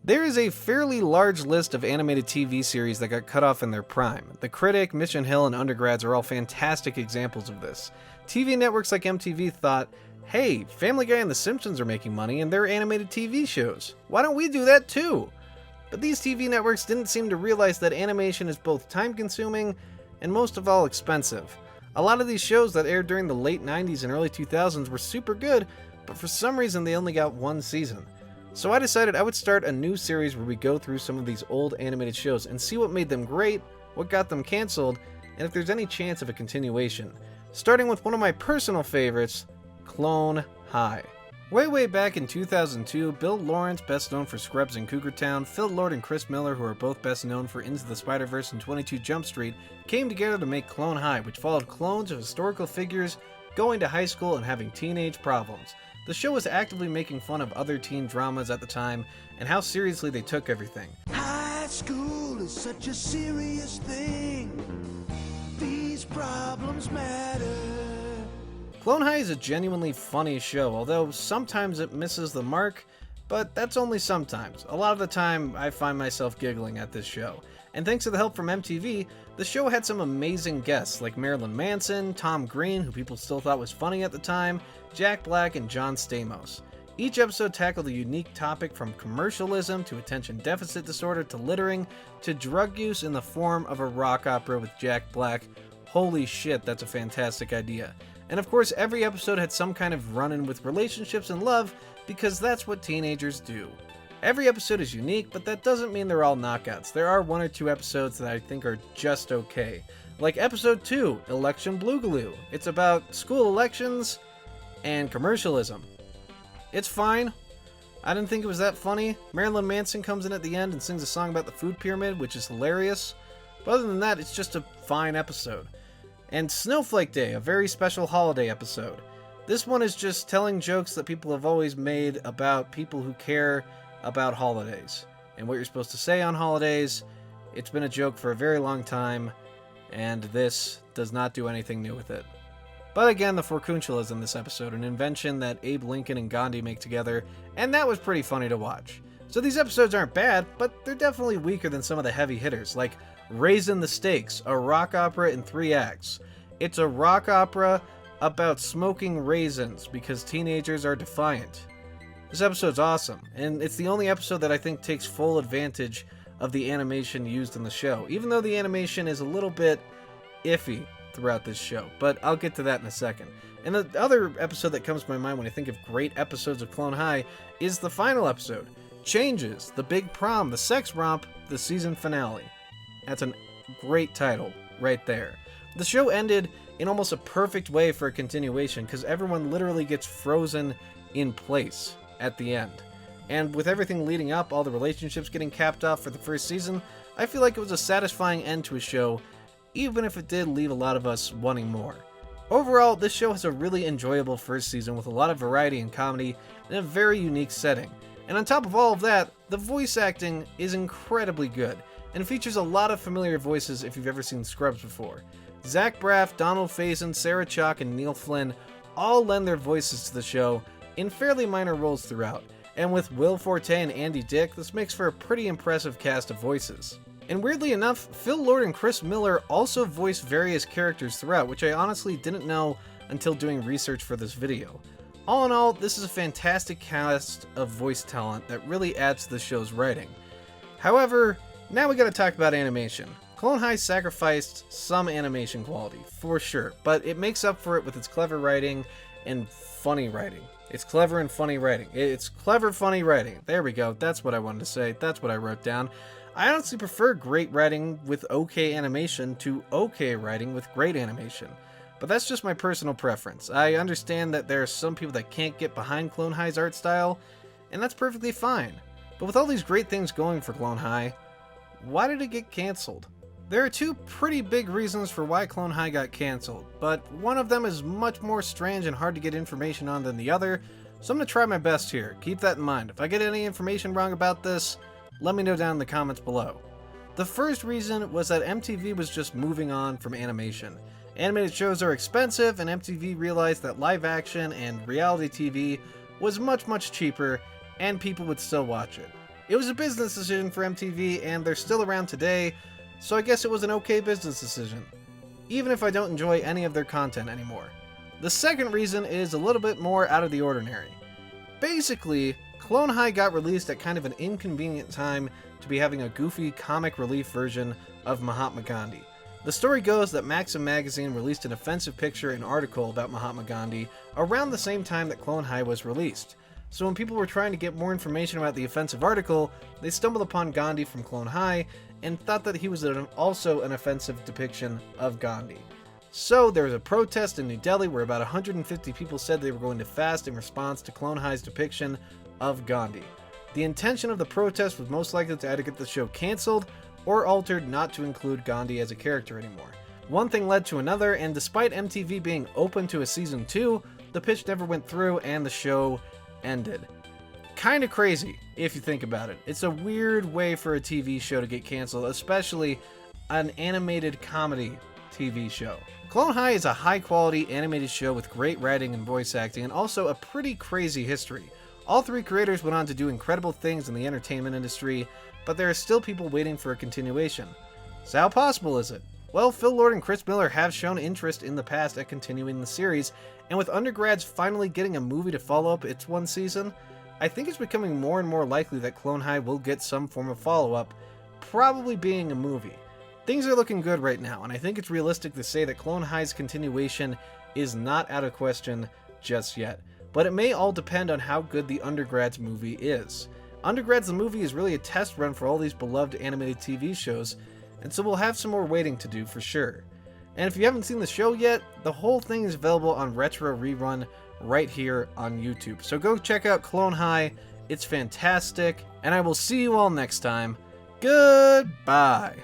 There is a fairly large list of animated TV series that got cut off in their prime. The Critic, Mission Hill, and Undergrads are all fantastic examples of this. TV networks like MTV thought, hey, Family Guy and The Simpsons are making money and they're animated TV shows. Why don't we do that too? But these TV networks didn't seem to realize that animation is both time-consuming and most of all expensive. A lot of these shows that aired during the late 90s and early 2000s were super good, but for some reason they only got one season. So I decided I would start a new series where we go through some of these old animated shows and see what made them great, what got them canceled, and if there's any chance of a continuation. Starting with one of my personal favorites, Clone High. Way back in 2002, Bill Lawrence, best known for Scrubs and Cougar Town, Phil Lord and Chris Miller, who are both best known for Into the Spider-Verse and 22 Jump Street, came together to make Clone High, which followed clones of historical figures going to high school and having teenage problems. The show was actively making fun of other teen dramas at the time and how seriously they took everything. High school is such a serious thing. These problems matter. Clone High is a genuinely funny show, although sometimes it misses the mark, but that's only sometimes. A lot of the time, I find myself giggling at this show. And thanks to the help from MTV, the show had some amazing guests like Marilyn Manson, Tom Green, who people still thought was funny at the time, Jack Black, and John Stamos. Each episode tackled a unique topic from commercialism to attention deficit disorder to littering to drug use in the form of a rock opera with Jack Black. Holy shit, that's a fantastic idea. And of course, every episode had some kind of run-in with relationships and love, because that's what teenagers do. Every episode is unique, but that doesn't mean they're all knockouts. There are one or two episodes that I think are just okay. Like episode 2, Election Bluegaloo. It's about school elections and commercialism. It's fine. I didn't think it was that funny. Marilyn Manson comes in at the end and sings a song about the food pyramid, which is hilarious. But other than that, it's just a fine episode. And Snowflake Day, a very special holiday episode. This one is just telling jokes that people have always made about people who care about holidays and what you're supposed to say on holidays. It's been a joke for a very long time, and this does not do anything new with it. But again, the furunculus in this episode, an invention that Abe Lincoln and Gandhi make together, and that was pretty funny to watch. So these episodes aren't bad, but they're definitely weaker than some of the heavy hitters, like Raising the Stakes, a rock opera in 3 acts. It's a rock opera about smoking raisins because teenagers are defiant. This episode's awesome, and it's the only episode that I think takes full advantage of the animation used in the show, even though the animation is a little bit iffy throughout this show, but I'll get to that in a second. And the other episode that comes to my mind when I think of great episodes of Clone High is the final episode, Changes, the Big Prom, the Sex Romp, the season finale. That's a great title right there. The show ended in almost a perfect way for a continuation because everyone literally gets frozen in place at the end. And with everything leading up, all the relationships getting capped off for the first season, I feel like it was a satisfying end to a show, even if it did leave a lot of us wanting more. Overall, this show has a really enjoyable first season with a lot of variety and comedy in a very unique setting. And on top of all of that, the voice acting is incredibly good, and features a lot of familiar voices if you've ever seen Scrubs before. Zach Braff, Donald Faison, Sarah Chalke, and Neil Flynn all lend their voices to the show in fairly minor roles throughout, and with Will Forte and Andy Dick, this makes for a pretty impressive cast of voices. And weirdly enough, Phil Lord and Chris Miller also voice various characters throughout, which I honestly didn't know until doing research for this video. All in all, this is a fantastic cast of voice talent that really adds to the show's writing. However, now we gotta talk about animation. Clone High sacrificed some animation quality, for sure, but it makes up for it with its clever writing and funny writing. It's clever and funny writing. It's clever, funny writing. There we go. That's what I wanted to say. That's what I wrote down. I honestly prefer great writing with okay animation to okay writing with great animation. But that's just my personal preference. I understand that there are some people that can't get behind Clone High's art style, and that's perfectly fine. But with all these great things going for Clone High, why did it get canceled? There are two pretty big reasons for why Clone High got canceled, but one of them is much more strange and hard to get information on than the other, so I'm going to try my best here. Keep that in mind. If I get any information wrong about this, let me know down in the comments below. The first reason was that MTV was just moving on from animation. Animated shows are expensive, and MTV realized that live action and reality TV was much cheaper, and people would still watch it. It was a business decision for MTV, and they're still around today, so I guess it was an okay business decision, even if I don't enjoy any of their content anymore. The second reason is a little bit more out of the ordinary. Basically, Clone High got released at kind of an inconvenient time to be having a goofy comic relief version of Mahatma Gandhi. The story goes that Maxim magazine released an offensive picture and article about Mahatma Gandhi around the same time that Clone High was released. So when people were trying to get more information about the offensive article, they stumbled upon Gandhi from Clone High and thought that he was also an offensive depiction of Gandhi. So there was a protest in New Delhi where about 150 people said they were going to fast in response to Clone High's depiction of Gandhi. The intention of the protest was most likely to either get the show cancelled or altered not to include Gandhi as a character anymore. One thing led to another, and despite MTV being open to a season 2, the pitch never went through and the show ended. Kinda crazy, if you think about it. It's a weird way for a TV show to get canceled, especially an animated comedy TV show. Clone High is a high-quality animated show with great writing and voice acting, and also a pretty crazy history. All three creators went on to do incredible things in the entertainment industry, but there are still people waiting for a continuation. So how possible is it? Well, Phil Lord and Chris Miller have shown interest in the past at continuing the series, and with Undergrads finally getting a movie to follow up its one season, I think it's becoming more and more likely that Clone High will get some form of follow-up, probably being a movie. Things are looking good right now, and I think it's realistic to say that Clone High's continuation is not out of question just yet. But it may all depend on how good the Undergrads movie is. Undergrads the movie is really a test run for all these beloved animated TV shows, and so we'll have some more waiting to do for sure. And if you haven't seen the show yet, the whole thing is available on Retro Rerun right here on YouTube. So go check out Clone High, it's fantastic, and I will see you all next time. Goodbye!